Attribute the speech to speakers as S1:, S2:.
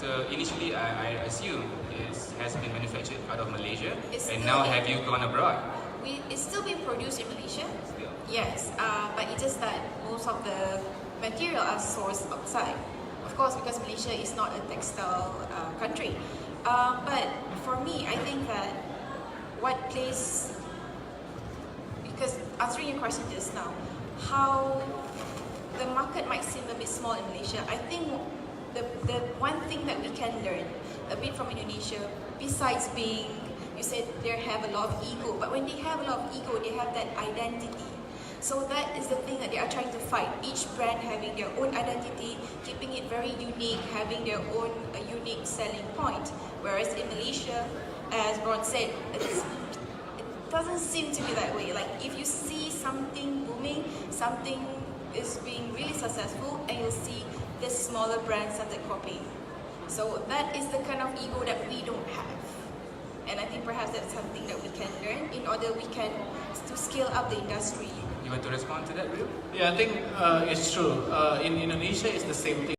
S1: So initially, I assume it has been manufactured out of Malaysia,
S2: It's
S1: and
S2: still
S1: now
S2: in-
S1: have you gone abroad?
S2: It's still being produced in Malaysia.
S1: Still.
S2: Yes, but it's just that most of the material are sourced outside. Of course, because Malaysia is not a textile country. But for me, I think that what plays, because answering your question just now, how the market might seem a bit small in Malaysia, I think the one thing that we can learn a bit from Indonesia, besides being, you said they have a lot of ego, but when they have a lot of ego, they have that identity. So that is the thing that they are trying to fight. Each brand having their own identity, keeping it very unique, having their own unique selling point. Whereas in Malaysia, as Bront said, it doesn't seem to be that way. Like if you see something booming, something is being really successful, and you'll see the smaller brands started copying. So that is the kind of ego that we don't have. And I think perhaps that's something that we can learn in order to scale up the industry.
S1: You want to respond to that, Riel?
S3: Yeah, I think it's true. In Indonesia, it's the same thing.